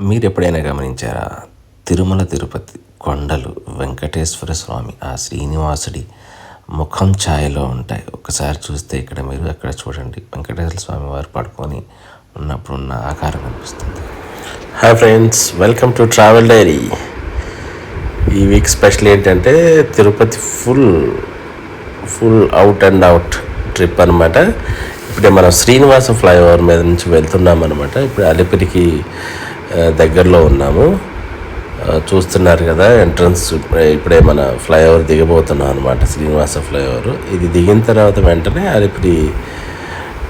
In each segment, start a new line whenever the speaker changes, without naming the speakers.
మీరు ఎప్పుడైనా గమనించారా? తిరుమల తిరుపతి కొండలు వెంకటేశ్వర స్వామి ఆ శ్రీనివాసుడి ముఖం ఛాయలో ఉంటాయి. ఒకసారి చూస్తే ఇక్కడ మీరు అక్కడ చూడండి, వెంకటేశ్వర స్వామి వారు పడుకొని ఉన్నప్పుడు ఉన్న ఆకారం కనిపిస్తుంది. Hi friends, welcome to travel dairy. ఈ వీక్ స్పెషల్ ఏంటంటే Tirupati full out and out trip అనమాట. ఇప్పుడే మనం శ్రీనివాస ఫ్లైఓవర్ మీద నుంచి వెళ్తున్నాం అనమాట. ఇప్పుడు అలిపిరికి దగ్గరలో ఉన్నాము. చూస్తున్నారు కదా ఎంట్రన్స్. ఇప్పుడే మన ఫ్లైఓవర్ దిగబోతున్నాం అనమాట, శ్రీనివాస ఫ్లైఓవర్. ఇది దిగిన తర్వాత వెంటనే అలిపిరి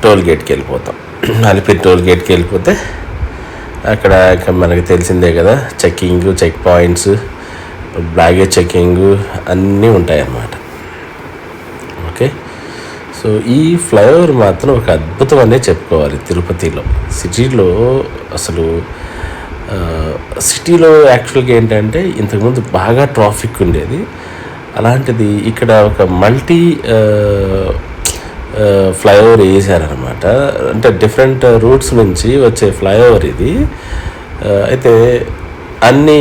టోల్ గేట్కి వెళ్ళిపోతాం. అలిపిరి టోల్ గేట్కి వెళ్ళిపోతే అక్కడ మనకి తెలిసిందే కదా, చెక్ పాయింట్స్, బ్యాగేజ్ చెక్కింగ్ అన్నీ ఉంటాయి అన్నమాట. ఓకే, సో ఈ ఫ్లైఓవర్ మాత్రం ఒక అద్భుతం అనే చెప్పుకోవాలి. తిరుపతిలో సిటీలో అసలు సిటీలో యాక్చువల్గా ఏంటంటే ఇంతకుముందు బాగా ట్రాఫిక్ ఉండేది. అలాంటిది ఇక్కడ ఒక మల్టీ ఫ్లైఓవర్ వేసారనమాట. అంటే డిఫరెంట్ రూట్స్ నుంచి వచ్చే ఫ్లైఓవర్ ఇది. అయితే అన్ని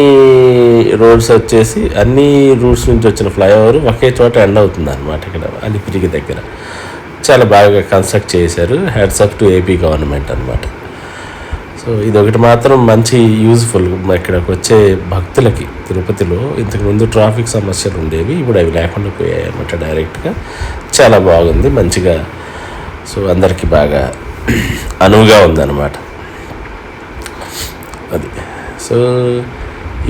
రోడ్స్ వచ్చేసి అన్ని రూట్స్ నుంచి వచ్చిన ఫ్లైఓవర్ ఒకే చోట ఎండ్ అవుతుంది అనమాట. ఇక్కడ అలిపిరికి దగ్గర చాలా బాగా కన్స్ట్రక్ట్ చేశారు. Hats off to AP government అనమాట. సో ఇదొకటి మాత్రం మంచి యూజ్ఫుల్ ఇక్కడికి వచ్చే భక్తులకి. తిరుపతిలో ఇంతకుముందు ట్రాఫిక్ సమస్యలు ఉండేవి, ఇప్పుడు అవి లేకుండా పోయాయి అన్నమాట. డైరెక్ట్గా చాలా బాగుంది, మంచిగా. సో అందరికీ బాగా అనువుగా ఉందన్నమాట అది. సో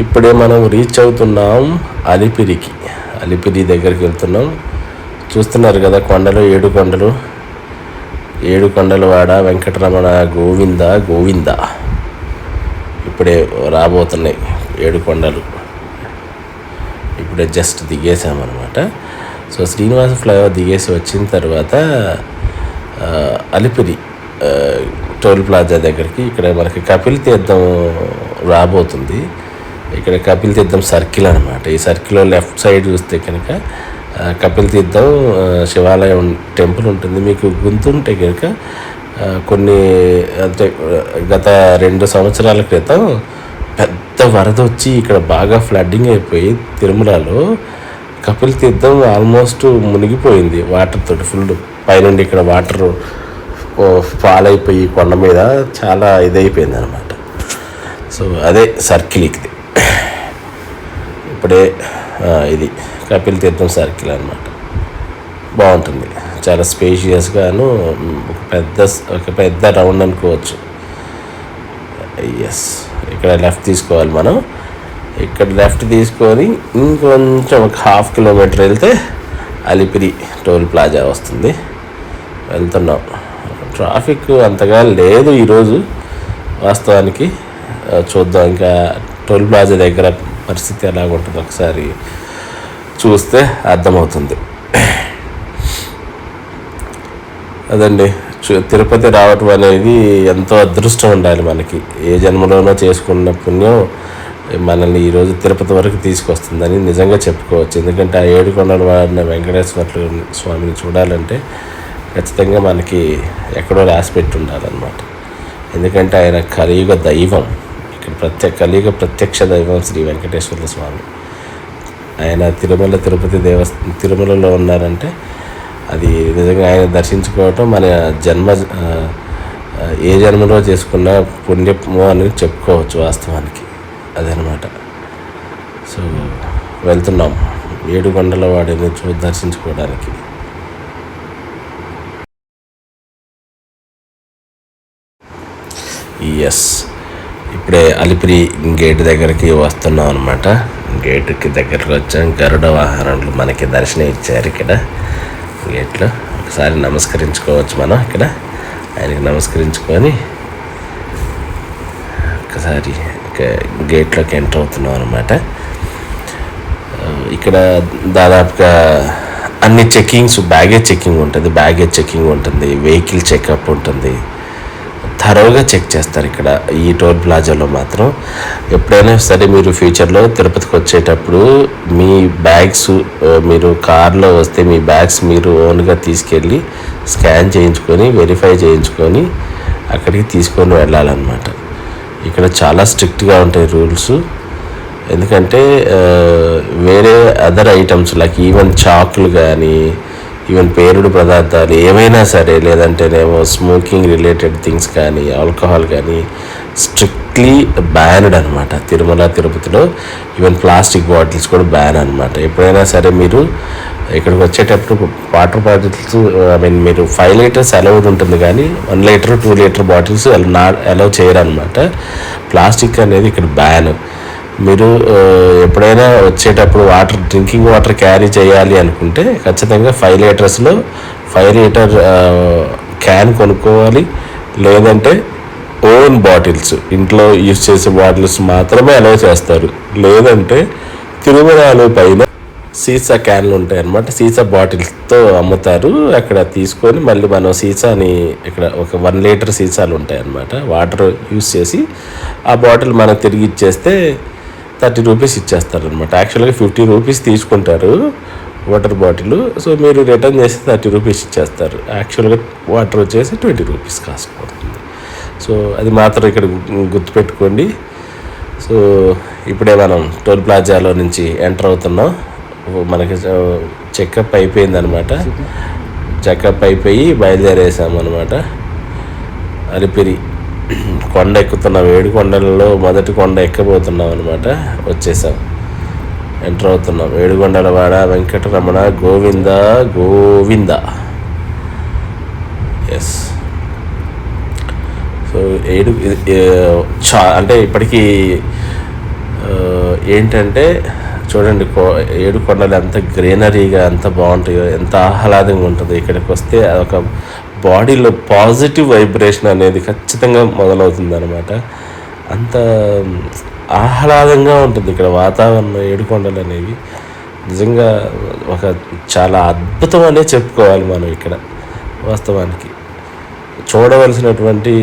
ఇప్పుడే మనం రీచ్ అవుతున్నాం అలిపిరికి. అలిపిరి దగ్గరికి వెళ్తున్నాం. చూస్తున్నారు కదా కొండలు, 7 కొండలు. 7 కొండల వాడ వెంకటరమణ గోవింద గోవింద. ఇప్పుడే రాబోతున్నాయి 7 కొండలు. ఇప్పుడే జస్ట్ దిగేసామన్నమాట. సో శ్రీనివాస ఫ్లైఓవర్ దిగేసి వచ్చిన తర్వాత అలిపిరి టోల్ ప్లాజా దగ్గరికి ఇక్కడ మనకి కపిల్ తీర్థం రాబోతుంది. ఇక్కడ కపిల్ తీర్థం సర్కిల్ అనమాట. ఈ సర్కిల్లో లెఫ్ట్ సైడ్ చూస్తే కనుక కపిల్ తీర్థం శివాలయం టెంపుల్ ఉంటుంది. మీకు గుంతుంటే కనుక కొన్ని అంటే గత 2 సంవత్సరాల క్రితం పెద్ద వరద వచ్చి ఇక్కడ బాగా ఫ్లడ్డింగ్ అయిపోయి తిరుమలలో కపిల్ తీర్థం ఆల్మోస్ట్ మునిగిపోయింది వాటర్ తోటి. ఫుల్ పైనుండి ఇక్కడ వాటర్ పాలైపోయి కొండ మీద చాలా ఇదైపోయింది అనమాట. సో అదే సర్కిల్ ఇది. ఇప్పుడే ఇది కపిల్ తీర్థం సర్కిల్ అనమాట. బాగుంటుంది, చాలా స్పేషియస్గాను, ఒక పెద్ద రౌండ్ అనుకోవచ్చు. ఎస్, ఇక్కడ లెఫ్ట్ తీసుకోవాలి మనం. ఇక్కడ లెఫ్ట్ తీసుకొని ఇంకొంచెం ఒక 1/2 కిలోమీటర్ వెళ్తే అలిపిరి టోల్ ప్లాజా వస్తుంది. వెళ్తున్నాం. ట్రాఫిక్ అంతగా లేదు ఈరోజు వాస్తవానికి. చూద్దాం ఇంకా టోల్ ప్లాజా దగ్గర పరిస్థితి ఎలాగుంటుంది ఒకసారి చూస్తే అర్థమవుతుంది. అదండి, తిరుపతి రావటం అనేది ఎంతో అదృష్టం ఉండాలి మనకి. ఏ జన్మలోనో చేసుకున్న పుణ్యం మనల్ని ఈరోజు తిరుపతి వరకు తీసుకొస్తుందని నిజంగా చెప్పుకోవచ్చు. ఎందుకంటే ఆ 7 కొండలు వాడిన వెంకటేశ్వర స్వామిని చూడాలంటే ఖచ్చితంగా మనకి ఎక్కడో రాసిపెట్టి ఉండాలన్నమాట. ఎందుకంటే ఆయన కలియుగ దైవం. ఇక్కడ కలియుగ ప్రత్యక్ష దైవం శ్రీ వెంకటేశ్వర స్వామి. ఆయన తిరుమలలో ఉన్నారంటే అది నిజంగా ఆయన దర్శించుకోవటం మన ఏ జన్మలో చేసుకున్న పుణ్యమో అని చెప్పుకోవచ్చు వాస్తవానికి. అదనమాట. సో వెళ్తున్నాం 7 కొండల వాడిని దర్శించుకోవడానికి. ఎస్, ఇప్పుడే అలిపిరి గేట్ దగ్గరికి వస్తున్నాం అనమాట. గేటుకి దగ్గరకు వచ్చాం. గరుడ వాహనాలు మనకి దర్శనం ఇచ్చారు ఇక్కడ గేట్లో. ఒకసారి నమస్కరించుకోవచ్చు మనం. ఇక్కడ ఆయనకి నమస్కరించుకొని ఒకసారి గేట్లోకి ఎంటర్ అవుతున్నాం అనమాట. ఇక్కడ దాదాపుగా అన్ని చెక్కింగ్స్, బ్యాగేజ్ చెక్కింగ్ ఉంటుంది, వెహికల్ చెకప్ ఉంటుంది. థరోగా చెక్ చేస్తారు ఇక్కడ ఈ టోల్ ప్లాజాలో మాత్రం. ఎప్పుడైనా సరే మీరు ఫ్యూచర్లో తిరుపతికి వచ్చేటప్పుడు మీ బ్యాగ్స్, మీరు కార్లో వస్తే మీ బ్యాగ్స్ మీరు ఓన్గా తీసుకెళ్ళి స్కాన్ చేయించుకొని వెరిఫై చేయించుకొని అక్కడికి తీసుకొని వెళ్ళాలన్నమాట. ఇక్కడ చాలా స్ట్రిక్ట్గా ఉంటాయి రూల్స్. ఎందుకంటే వేరే అదర్ ఐటమ్స్ లైక్ ఈవెన్ చాకులు కానీ, ఈవెన్ పేలుడు పదార్థాలు ఏమైనా సరే, లేదంటేనేమో స్మోకింగ్ రిలేటెడ్ థింగ్స్ కానీ, ఆల్కహాల్ కానీ స్ట్రిక్ట్లీ బ్యాన్డ్ అనమాట తిరుమల తిరుపతిలో. ఈవెన్ ప్లాస్టిక్ బాటిల్స్ కూడా బ్యాన్ అనమాట. ఎప్పుడైనా సరే మీరు ఇక్కడికి వచ్చేటప్పుడు వాటర్ బాటిల్స్ మీరు 5 లీటర్స్ అలౌడ్ ఉంటుంది, కానీ 1 లీటర్ 2 లీటర్ బాటిల్స్ అలౌ చేయరనమాట. ప్లాస్టిక్ అనేది ఇక్కడ బ్యాన్. మీరు ఎప్పుడైనా వచ్చేటప్పుడు డ్రింకింగ్ వాటర్ క్యారీ చేయాలి అనుకుంటే ఖచ్చితంగా 5 లీటర్స్లో 5 లీటర్ క్యాన్ కొనుక్కోవాలి. లేదంటే ఓన్ బాటిల్స్, ఇంట్లో యూజ్ చేసే బాటిల్స్ మాత్రమే అలౌ చేస్తారు. లేదంటే తిరుమలలో పైన సీసా క్యాన్లు ఉంటాయి అన్నమాట. సీసా బాటిల్స్తో అమ్ముతారు. అక్కడ తీసుకొని మళ్ళీ మనం సీసాని ఇక్కడ ఒక 1 లీటర్ సీసాలు ఉంటాయి అన్నమాట. వాటర్ యూజ్ చేసి ఆ బాటిల్ మనం తిరిగి ఇచ్చేస్తే 30 రూపీస్ ఇచ్చేస్తారనమాట. యాక్చువల్గా 50 రూపీస్ తీసుకుంటారు వాటర్ బాటిల్. సో మీరు రిటర్న్ చేసి 30 రూపీస్ ఇచ్చేస్తారు. యాక్చువల్గా వాటర్ వచ్చేసి 20 రూపీస్ కాస్ట్ పడుతుంది. సో అది మాత్రం ఇక్కడ గుర్తుపెట్టుకోండి. సో ఇప్పుడే మనం టోల్ ప్లాజాలో నుంచి ఎంటర్ అవుతున్నాం. మనకి చెకప్ అయిపోయిందనమాట. చెకప్ అయిపోయి బయలుదేరేసాము అనమాట. అలిపిరి కొండ ఎక్కుతున్నాం. 7 కొండలలో మొదటి కొండ ఎక్కబోతున్నాం అనమాట. వచ్చేసాం, ఎంటర్ అవుతున్నాం. ఏడుకొండలవాడ వెంకటరమణ గోవింద గోవింద. ఎస్. సో అంటే ఇప్పటికీ ఏంటంటే చూడండి, 7 కొండలు ఎంత గ్రీనరీగా ఎంత బాగుంటాయో, ఎంత ఆహ్లాదంగా ఉంటుందో. ఇక్కడికి వస్తే ఒక బాడీలో పాజిటివ్ వైబ్రేషన్ అనేది ఖచ్చితంగా మొదలవుతుంది అనమాట. అంత ఆహ్లాదంగా ఉంటుంది ఇక్కడ వాతావరణం. 7 కొండలు అనేవి నిజంగా ఒక చాలా అద్భుతం అనే చెప్పుకోవాలి మనం. ఇక్కడ వాస్తవానికి చూడవలసినటువంటి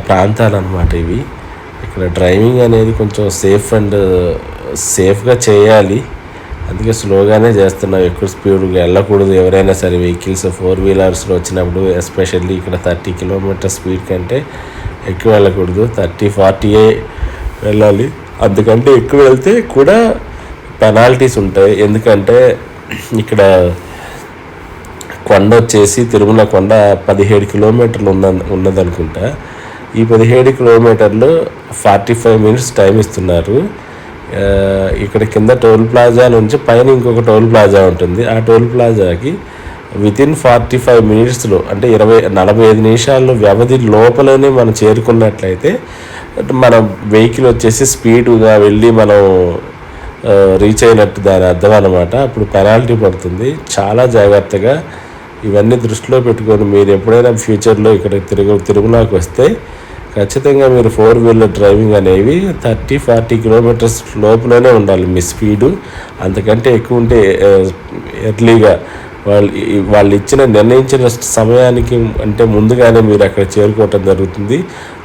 ప్రాంతాలు అన్నమాట ఇవి. ఇక్కడ డ్రైవింగ్ అనేది కొంచెం సేఫ్గా చేయాలి. అందుకే స్లోగానే చేస్తున్నాం. ఎక్కువ స్పీడ్గా వెళ్ళకూడదు. ఎవరైనా సరే వెహికల్స్ 4 వీలర్స్లో వచ్చినప్పుడు ఎస్పెషల్లీ ఇక్కడ 30 కిలోమీటర్ స్పీడ్ కంటే ఎక్కువ వెళ్ళకూడదు. 30-40 వెళ్ళాలి. అందుకంటే ఎక్కువ వెళ్తే కూడా పెనాల్టీస్ ఉంటాయి. ఎందుకంటే ఇక్కడ కొండ వచ్చేసి తిరుమల కొండ 17 కిలోమీటర్లు ఉన్నదనుకుంటా. ఈ 17 కిలోమీటర్లు 45 మినిట్స్ టైం ఇస్తున్నారు. ఇక్కడ కింద టోల్ ప్లాజా నుంచి పైన ఇంకొక టోల్ ప్లాజా ఉంటుంది. ఆ టోల్ ప్లాజాకి వితిన్ 45 మినిట్స్లో అంటే 45 నిమిషాల్లో వ్యవధి లోపలనే మనం చేరుకున్నట్లయితే మన వెహికల్ వచ్చేసి స్పీడ్గా వెళ్ళి మనం రీచ్ అయినట్టు దాని అర్థం అనమాట. అప్పుడు పెనాల్టీ పడుతుంది. చాలా జాగ్రత్తగా ఇవన్నీ దృష్టిలో పెట్టుకొని మీరు ఎప్పుడైనా ఫ్యూచర్లో ఇక్కడ తిరుమలకి వస్తే ఖచ్చితంగా మీరు 4 వీలర్ డ్రైవింగ్ అనేవి 30-40 కిలోమీటర్స్ లోపలనే ఉండాలి మీ స్పీడు. అంతకంటే ఎక్కువ ఉంటే ఎర్లీగా వాళ్ళు నిర్ణయించిన సమయానికి అంటే ముందుగానే మీరు అక్కడ చేరుకోవటం జరుగుతుంది.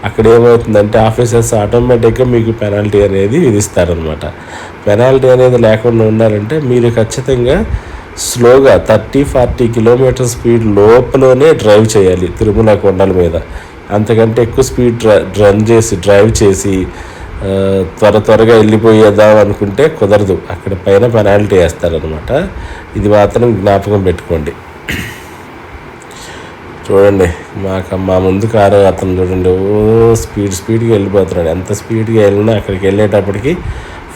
అక్కడ ఏమవుతుందంటే ఆఫీసర్స్ ఆటోమేటిక్గా మీకు పెనాల్టీ అనేది విధిస్తారనమాట. పెనాల్టీ అనేది లేకుండా ఉండాలంటే మీరు ఖచ్చితంగా స్లోగా 30-40 కిలోమీటర్ స్పీడ్ లోపలనే డ్రైవ్ చేయాలి తిరుమల కొండల మీద. అంతకంటే ఎక్కువ స్పీడ్ డ్రైవ్ చేసి త్వరగా వెళ్ళిపోయేద్దాం అనుకుంటే కుదరదు. అక్కడ పైన పెనాల్టీ వేస్తారనమాట. ఇది మాత్రం జ్ఞాపకం పెట్టుకోండి. చూడండి, మా ముందు కారు అతను చూడండి స్పీడ్గా వెళ్ళిపోతున్నాడు. ఎంత స్పీడ్గా వెళ్ళినా అక్కడికి వెళ్ళేటప్పటికి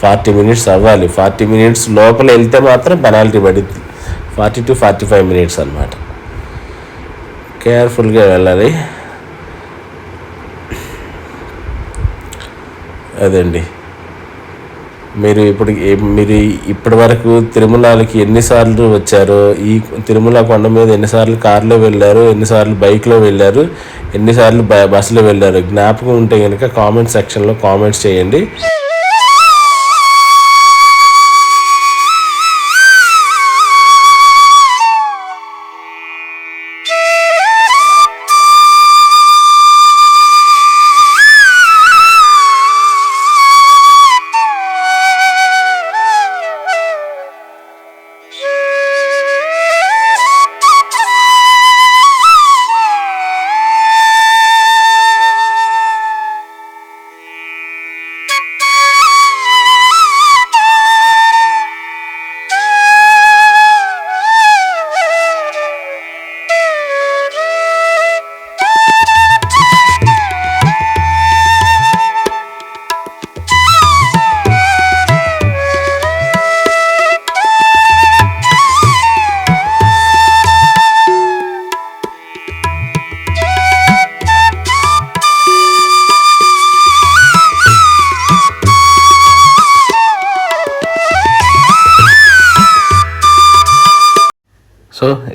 40 మినిట్స్ అవ్వాలి. 40 మినిట్స్ లోపల వెళ్తే మాత్రం పెనాల్టీ పడుద్ది. 40-45 మినిట్స్ అనమాట. కేర్ఫుల్గా వెళ్ళాలి. అదండి. మీరు ఇప్పటి వరకు తిరుమలకి ఎన్నిసార్లు వచ్చారో, ఈ తిరుమల కొండ మీద ఎన్నిసార్లు కారులో వెళ్ళారు, ఎన్నిసార్లు బైక్లో వెళ్ళారు, ఎన్నిసార్లు బస్సులో వెళ్ళారు జ్ఞాపకం ఉంటే కనుక కామెంట్ సెక్షన్లో కామెంట్స్ చేయండి.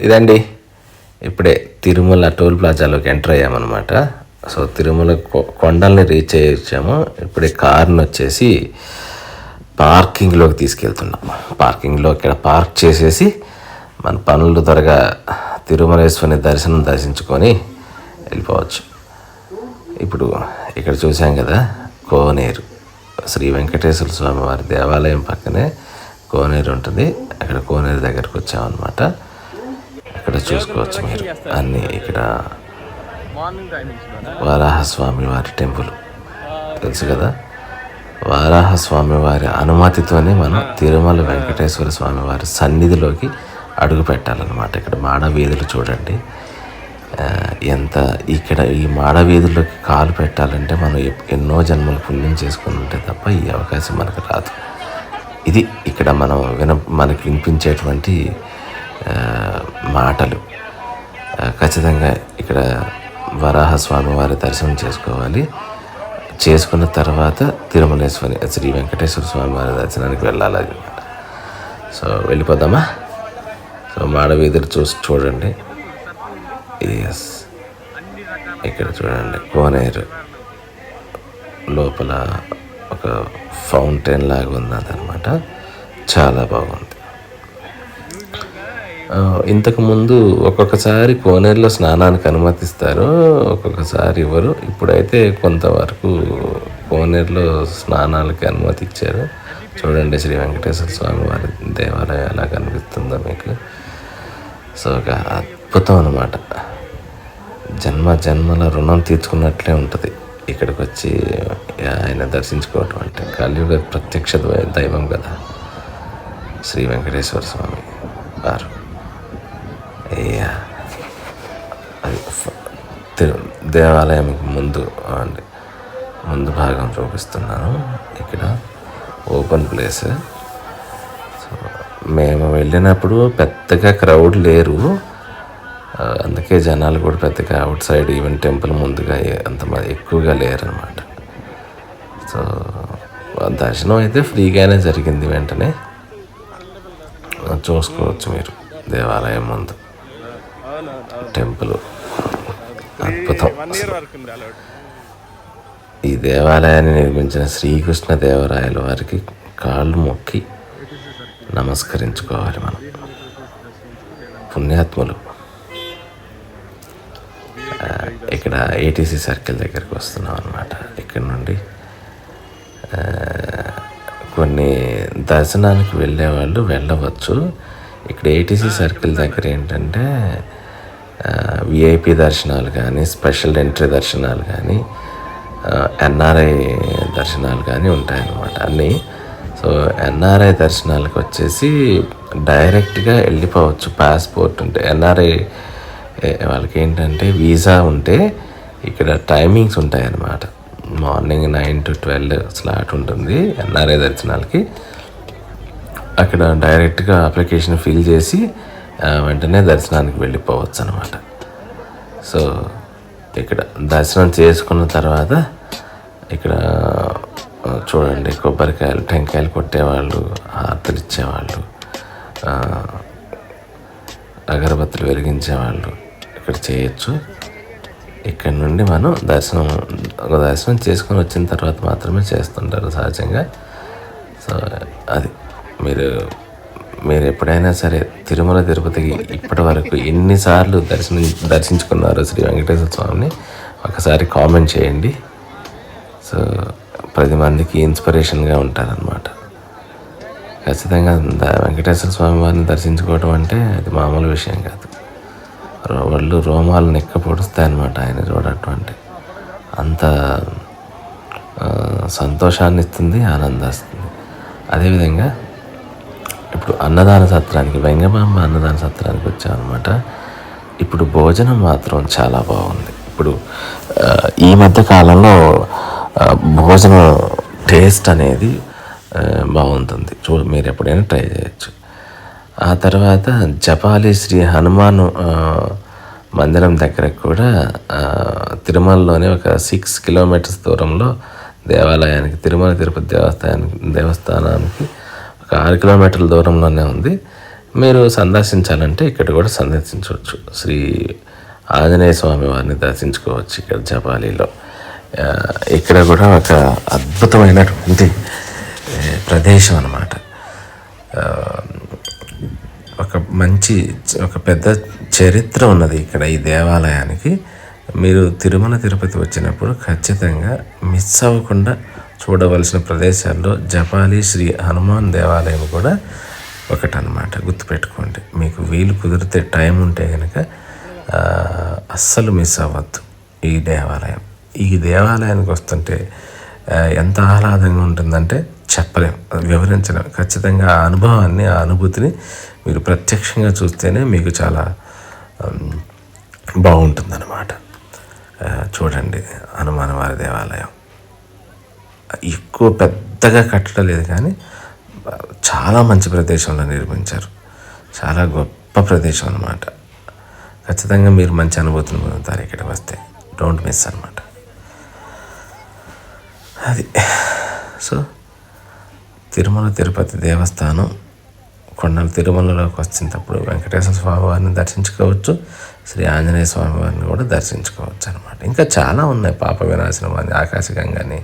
ఇదండి ఇప్పుడే తిరుమల టోల్ ప్లాజాలోకి ఎంటర్ అయ్యామన్నమాట. సో తిరుమల కొండల్ని రీచ్ అయ్యాము. ఇప్పుడే కార్ని వచ్చేసి పార్కింగ్లోకి తీసుకెళ్తున్నాం. పార్కింగ్లో ఇక్కడ పార్క్ చేసేసి మన పనులు త్వరగా తిరుమలేశ్వరుని దర్శించుకొని వెళ్ళిపోవచ్చు. ఇప్పుడు ఇక్కడ చూసాం కదా కోనేరు, శ్రీ వెంకటేశ్వర స్వామి వారి దేవాలయం పక్కనే కోనేరు ఉంటుంది. అక్కడ కోనేరు దగ్గరకు వచ్చామన్నమాట. ఇక్కడ చూసుకోవచ్చు మీరు అన్నీ. ఇక్కడ వారాహస్వామి వారి టెంపుల్ తెలుసు కదా. వారాహస్వామి వారి అనుమతితోనే మనం తిరుమల వెంకటేశ్వర స్వామి వారి సన్నిధిలోకి అడుగు పెట్టాలన్నమాట. ఇక్కడ మాడ వీధులు చూడండి ఎంత. ఇక్కడ ఈ మాడ వీధుల్లోకి కాలు పెట్టాలంటే మనం ఎన్నో జన్మలు పుణ్యం చేసుకుని ఉంటే తప్ప ఈ అవకాశం మనకు రాదు. ఇది ఇక్కడ మనకు వినిపించేటువంటి మాటలు. ఖచ్చితంగా ఇక్కడ వరాహస్వామి వారి దర్శనం చేసుకోవాలి. చేసుకున్న తర్వాత తిరుమలేశ్వరి శ్రీ వెంకటేశ్వర స్వామి వారి దర్శనానికి వెళ్ళాలి. సో వెళ్ళిపోదామా. సో మాడ వీధులు చూడండి. ఎస్, ఇక్కడ చూడండి కోనేరు లోపల ఒక ఫౌంటైన్ లాగా ఉన్నదన్నమాట. చాలా బాగుంది. ఇంతకుముందు ఒక్కొక్కసారి కోనేరులో స్నానానికి అనుమతిస్తారు, ఒక్కొక్కసారి ఇవ్వరు. ఇప్పుడైతే కొంతవరకు కోనేరులో స్నానాలకి అనుమతి ఇచ్చారు. చూడండి శ్రీ వెంకటేశ్వర స్వామి వారి దేవాలయం ఎలా కనిపిస్తుందో మీకు. సో ఒక అద్భుతం అన్నమాట. జన్మల రుణం తీర్చుకున్నట్లే ఉంటుంది ఇక్కడికి వచ్చి ఆయన దర్శించుకోవటం అంటే. కలియుగ ప్రత్యక్ష దైవం కదా శ్రీ వెంకటేశ్వర స్వామి వారు. అది దేవాలయం ముందు భాగం చూపిస్తున్నాను. ఇక్కడ ఓపెన్ ప్లేస్. సో మేము వెళ్ళినప్పుడు పెద్దగా క్రౌడ్ లేరు, అందుకే జనాలు కూడా పెద్దగా అవుట్ సైడ్ ఈవెన్ టెంపుల్ ముందుగా అంత ఎక్కువగా లేరనమాట. సో దర్శనం అయితే ఫ్రీగానే జరిగింది. వెంటనే చూసుకోవచ్చు మీరు దేవాలయం ముందు టెంపుల్. అద్భుతం. ఈ దేవాలయాన్ని నిర్మించిన శ్రీకృష్ణ దేవరాయల వారికి కాళ్ళు మొక్కి నమస్కరించుకోవాలి మనం, పుణ్యాత్ములు. ఇక్కడ ఏటీసీ సర్కిల్ దగ్గరికి వస్తున్నాం అన్నమాట. ఇక్కడ నుండి కొన్ని దర్శనానికి వెళ్ళేవాళ్ళు వెళ్ళవచ్చు. ఇక్కడ ఏటీసీ సర్కిల్ దగ్గర ఏంటంటే విఐపి దర్శనాలు కానీ, స్పెషల్ ఎంట్రీ దర్శనాలు కానీ, ఎన్ఆర్ఐ దర్శనాలు కానీ ఉంటాయన్నమాట అన్నీ. సో ఎన్ఆర్ఐ దర్శనాలకు వచ్చేసి డైరెక్ట్గా వెళ్ళిపోవచ్చు. పాస్పోర్ట్ ఉంటే, ఎన్ఆర్ఐ వాళ్ళకి ఏంటంటే వీసా ఉంటే ఇక్కడ టైమింగ్స్ ఉంటాయన్నమాట. మార్నింగ్ 9 to 12 స్లాట్ ఉంటుంది ఎన్ఆర్ఐ దర్శనాలకి. అక్కడ డైరెక్ట్గా అప్లికేషన్ ఫిల్ చేసి వెంటనే దర్శనానికి వెళ్ళిపోవచ్చు అనమాట. సో ఇక్కడ దర్శనం చేసుకున్న తర్వాత ఇక్కడ చూడండి కొబ్బరికాయలు, టెంకాయలు కొట్టేవాళ్ళు, హారతులు ఇచ్చేవాళ్ళు, అగరబత్తులు వెలిగించేవాళ్ళు ఇక్కడ చేయొచ్చు. ఇక్కడ నుండి మనం దర్శనం చేసుకొని వచ్చిన తర్వాత మాత్రమే చేస్తుంటారు సహజంగా. సో అది మీరు ఎప్పుడైనా సరే తిరుమల తిరుపతికి ఇప్పటి వరకు ఎన్నిసార్లు దర్శించుకున్నారు శ్రీ వెంకటేశ్వర స్వామిని ఒకసారి కామెంట్ చేయండి. సో 10 మందికి ఇన్స్పిరేషన్గా ఉంటారనమాట. ఖచ్చితంగా వెంకటేశ్వర స్వామి వారిని దర్శించుకోవడం అంటే అది మామూలు విషయం కాదు. రోమాలు నెక్క పొడుస్తాయన్నమాట ఆయన చూడటం అంటే. అంత సంతోషాన్ని ఇస్తుంది, ఆనందిస్తుంది. అదేవిధంగా ఇప్పుడు అన్నదాన సత్రానికి, వెంగమాంబ అన్నదాన సత్రానికి వచ్చామన్నమాట. ఇప్పుడు భోజనం మాత్రం చాలా బాగుంది. ఇప్పుడు ఈ మధ్య కాలంలో భోజనం టేస్ట్ అనేది బాగుంటుంది. మీరు ఎప్పుడైనా ట్రై చేయొచ్చు. ఆ తర్వాత జపాలి శ్రీ హనుమాన్ మందిరం దగ్గర కూడా తిరుమలలోనే ఒక 6 kilometers దూరంలో దేవాలయానికి, తిరుమల తిరుపతి దేవస్థానానికి ఒక 6 kilometers దూరంలోనే ఉంది. మీరు సందర్శించాలంటే ఇక్కడ కూడా సందర్శించవచ్చు. శ్రీ ఆంజనేయ స్వామి వారిని దర్శించుకోవచ్చు ఇక్కడ జపాలిలో. ఇక్కడ కూడా ఒక అద్భుతమైనటువంటి ప్రదేశం అన్నమాట. ఒక పెద్ద చరిత్ర ఉన్నది ఇక్కడ ఈ దేవాలయానికి. మీరు తిరుమల తిరుపతి వచ్చినప్పుడు ఖచ్చితంగా మిస్ అవ్వకుండా చూడవలసిన ప్రదేశాల్లో జపాలి శ్రీ హనుమాన్ దేవాలయం కూడా ఒకటన్నమాట. గుర్తుపెట్టుకోండి, మీకు వీలు కుదిరితే టైం ఉంటే కనుక అస్సలు మిస్ అవ్వద్దు ఈ దేవాలయం. ఈ దేవాలయానికి వస్తుంటే ఎంత ఆహ్లాదంగా ఉంటుందంటే చెప్పలేం, వివరించలేం. ఖచ్చితంగా ఆ అనుభవాన్ని, ఆ అనుభూతిని మీరు ప్రత్యక్షంగా చూస్తేనే మీకు చాలా బాగుంటుందన్నమాట. చూడండి, హనుమాన్ వారి దేవాలయం ఎక్కువ పెద్దగా కట్టలేదు, కానీ చాలా మంచి ప్రదేశంలో నిర్మించారు. చాలా గొప్ప ప్రదేశం అన్నమాట. ఖచ్చితంగా మీరు మంచి అనుభూతిని పొందుతారు ఇక్కడికి వస్తే. డోంట్ మిస్ అన్నమాట. అది సో తిరుమల తిరుపతి దేవస్థానం కొండల తిరుమలలోకి వచ్చినప్పుడు వెంకటేశ్వర స్వామి వారిని దర్శించుకోవచ్చు, శ్రీ ఆంజనేయ స్వామి వారిని కూడా దర్శించుకోవచ్చు అనమాట. ఇంకా చాలా ఉన్నాయి, పాప వినాశనం అని, ఆకాశగంగని.